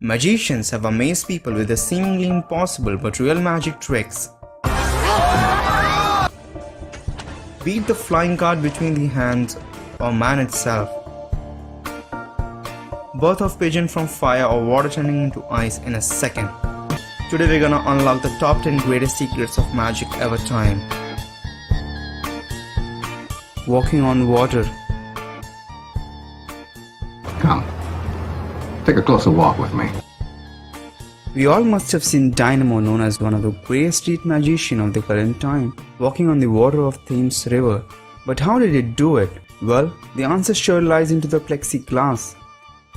Magicians have amazed people with the seemingly impossible but real magic tricks. Be it the flying card between the hands or man itself. Birth of pigeon from fire or water turning into ice in a second. Today we're gonna unlock the top 10 greatest secrets of magic ever time. Walking on water. Come, take a closer walk with me. We all must have seen Dynamo, known as one of the greatest street magicians of the current time, walking on the water of Thames River. But how did it do it? Well, the answer sure lies into the plexiglass.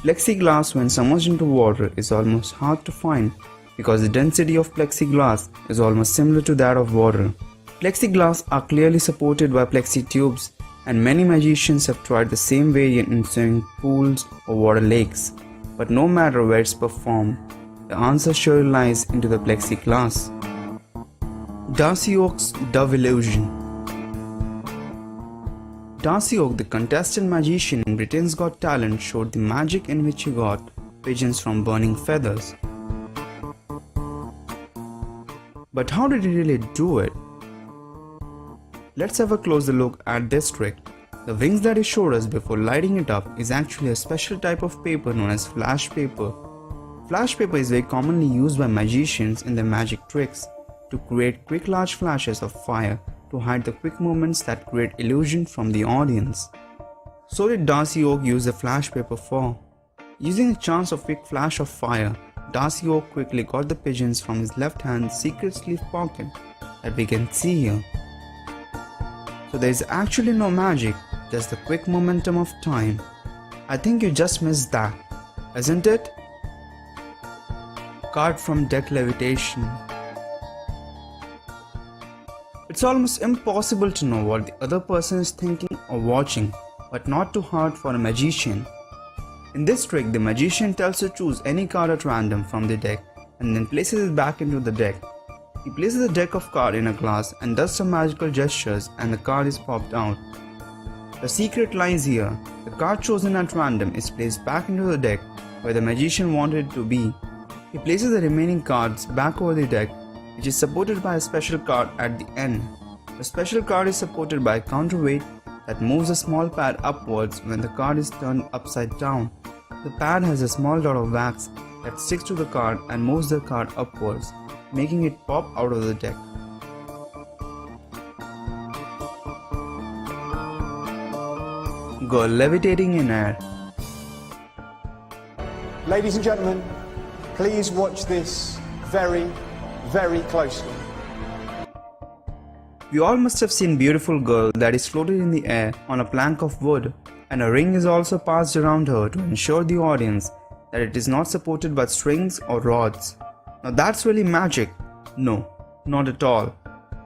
Plexiglass, when submerged into water, is almost hard to find because the density of plexiglass is almost similar to that of water. Plexiglass are clearly supported by plexi tubes, and many magicians have tried the same variant in swimming pools or water lakes. But no matter where it's performed, the answer sure lies into the plexiglass. Darcy Oak's Dove Illusion. Darcy Oak, the contestant magician in Britain's Got Talent, showed the magic in which he got pigeons from burning feathers. But how did he really do it? Let's have a closer look at this trick. The wings that he showed us before lighting it up is actually a special type of paper known as flash paper. Flash paper is very commonly used by magicians in their magic tricks to create quick large flashes of fire to hide the quick movements that create illusion from the audience. So did Darcy Oak use the flash paper for. Using a chance of quick flash of fire, Darcy Oak quickly got the pigeons from his left hand's secret sleeve pocket that we can see here. So there is actually no magic, just the quick momentum of time. I think you just missed that, isn't it? Card from deck levitation. It's almost impossible to know what the other person is thinking or watching, but not too hard for a magician. In this trick, the magician tells to choose any card at random from the deck and then places it back into the deck. He places the deck of cards in a glass and does some magical gestures, and the card is popped out. The secret lies here. The card chosen at random is placed back into the deck where the magician wanted it to be. He places the remaining cards back over the deck, which is supported by a special card at the end. The special card is supported by a counterweight that moves a small pad upwards when the card is turned upside down. The pad has a small dot of wax that sticks to the card and moves the card upwards, making it pop out of the deck. Girl levitating in air. Ladies and gentlemen, please watch this very, very closely. We all must have seen a beautiful girl that is floated in the air on a plank of wood, and a ring is also passed around her to ensure the audience that it is not supported by strings or rods. Now that's really magic. No, not at all.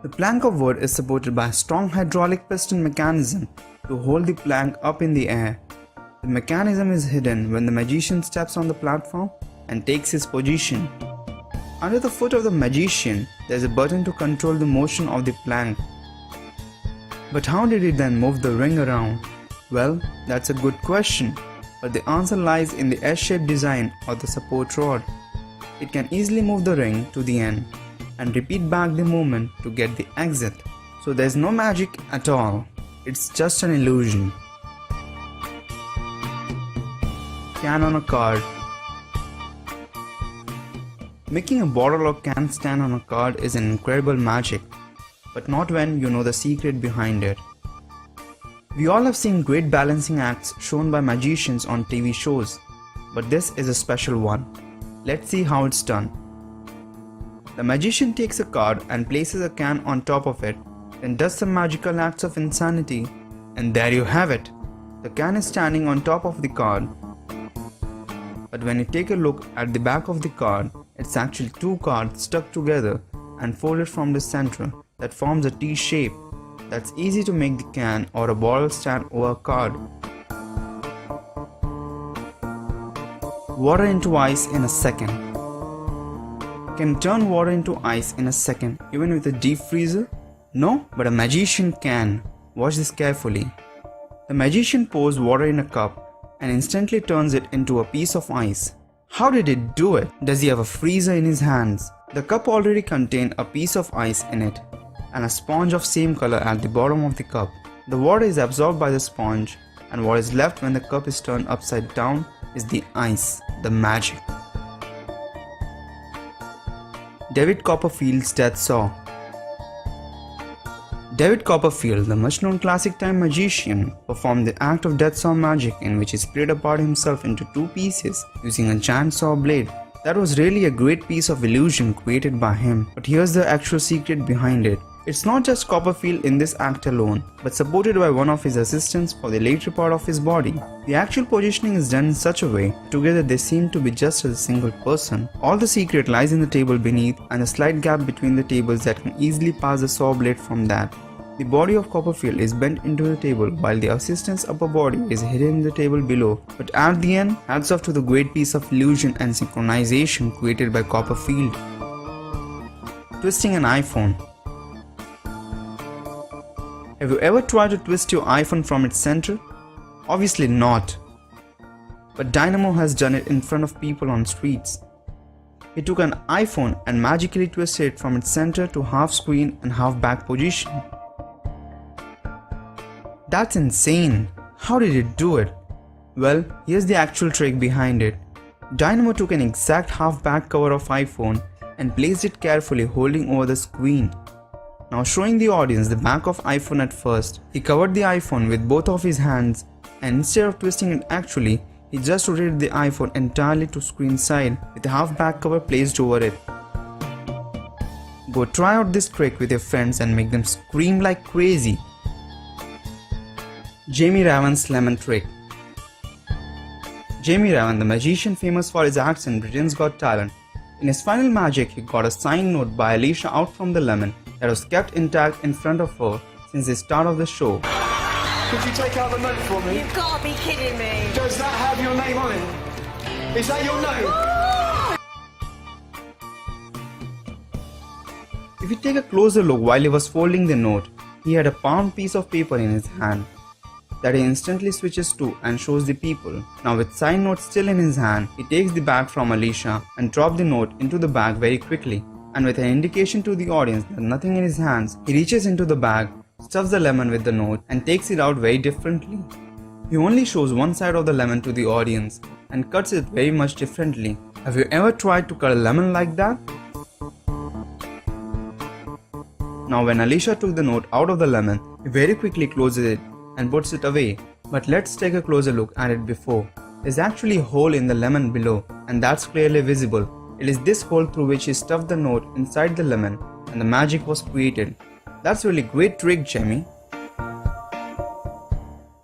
The plank of wood is supported by a strong hydraulic piston mechanism to hold the plank up in the air. The mechanism is hidden when the magician steps on the platform and takes his position. Under the foot of the magician, there is a button to control the motion of the plank. But how did he then move the ring around? Well, that's a good question, but the answer lies in the S-shaped design of the support rod. It can easily move the ring to the end and repeat back the movement to get the exit. So there's no magic at all. It's just an illusion. Can on a card. Making a bottle or can stand on a card is an incredible magic, but not when you know the secret behind it. We all have seen great balancing acts shown by magicians on TV shows, but this is a special one. Let's see how it's done. The magician takes a card and places a can on top of it, then does some magical acts of insanity, and there you have it. The can is standing on top of the card. But when you take a look at the back of the card, it's actually two cards stuck together and folded from the center that forms a T shape. That's easy to make the can or a bottle stand over a card. Water into ice in a second. Can turn water into ice in a second even with a deep freezer? No, but a magician can. Watch this carefully. The magician pours water in a cup and instantly turns it into a piece of ice. How did he do it? Does he have a freezer in his hands? The cup already contained a piece of ice in it and a sponge of same color at the bottom of the cup. The water is absorbed by the sponge, and what is left when the cup is turned upside down is the ice, the magic. David Copperfield's Death Saw. David Copperfield, the much-known classic time magician, performed the act of death saw magic in which he split apart himself into two pieces using a giant saw blade. That was really a great piece of illusion created by him, but here's the actual secret behind it. It's not just Copperfield in this act alone, but supported by one of his assistants for the later part of his body. The actual positioning is done in such a way, together they seem to be just as a single person. All the secret lies in the table beneath and a slight gap between the tables that can easily pass the saw blade from that. The body of Copperfield is bent into the table while the assistant's upper body is hidden in the table below. But at the end, hats off to the great piece of illusion and synchronization created by Copperfield. Twisting an iPhone. Have you ever tried to twist your iPhone from its center? Obviously not. But Dynamo has done it in front of people on streets. He took an iPhone and magically twisted it from its center to half screen and half back position. That's insane. How did he do it? Well, here's the actual trick behind it. Dynamo took an exact half back cover of iPhone and placed it carefully holding over the screen. Now showing the audience the back of iPhone at first, he covered the iPhone with both of his hands and instead of twisting it actually, he just rotated the iPhone entirely to screen side with the half back cover placed over it. Go try out this trick with your friends and make them scream like crazy. Jamie Raven's Lemon Trick. Jamie Raven, the magician famous for his acts in Britain's Got Talent, in his final magic he got a signed note by Alicia out from the lemon that was kept intact in front of her since the start of the show. Could you take out the note for me? You've got to be kidding me. Does that have your name on it? Is that your note? If you take a closer look while he was folding the note, he had a palm piece of paper in his hand that he instantly switches to and shows the people. Now with signed note still in his hand, he takes the bag from Alicia and drops the note into the bag very quickly. And with an indication to the audience that nothing in his hands, he reaches into the bag, stuffs the lemon with the note and takes it out very differently. He only shows one side of the lemon to the audience and cuts it very much differently. Have you ever tried to cut a lemon like that? Now when Alicia took the note out of the lemon, he very quickly closes it and puts it away. But let's take a closer look at it before. There's actually a hole in the lemon below and that's clearly visible. It is this hole through which he stuffed the note inside the lemon and the magic was created. That's really great trick, Jamie.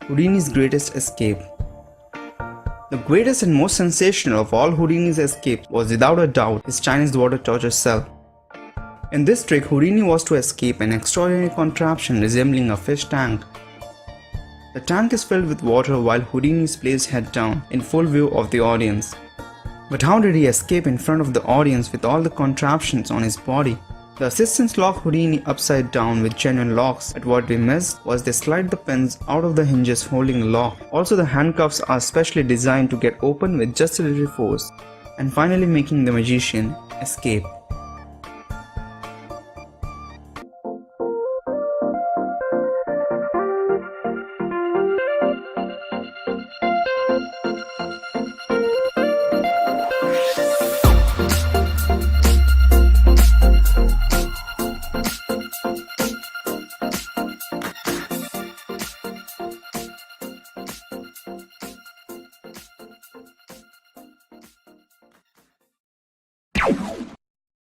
Houdini's Greatest Escape. The greatest and most sensational of all Houdini's escapes was without a doubt his Chinese water torture cell. In this trick, Houdini was to escape an extraordinary contraption resembling a fish tank. The tank is filled with water while Houdini is placed head down in full view of the audience. But how did he escape in front of the audience with all the contraptions on his body? The assistants lock Houdini upside down with genuine locks, but what we missed was they slide the pins out of the hinges holding the lock. Also the handcuffs are specially designed to get open with just a little force, and finally making the magician escape.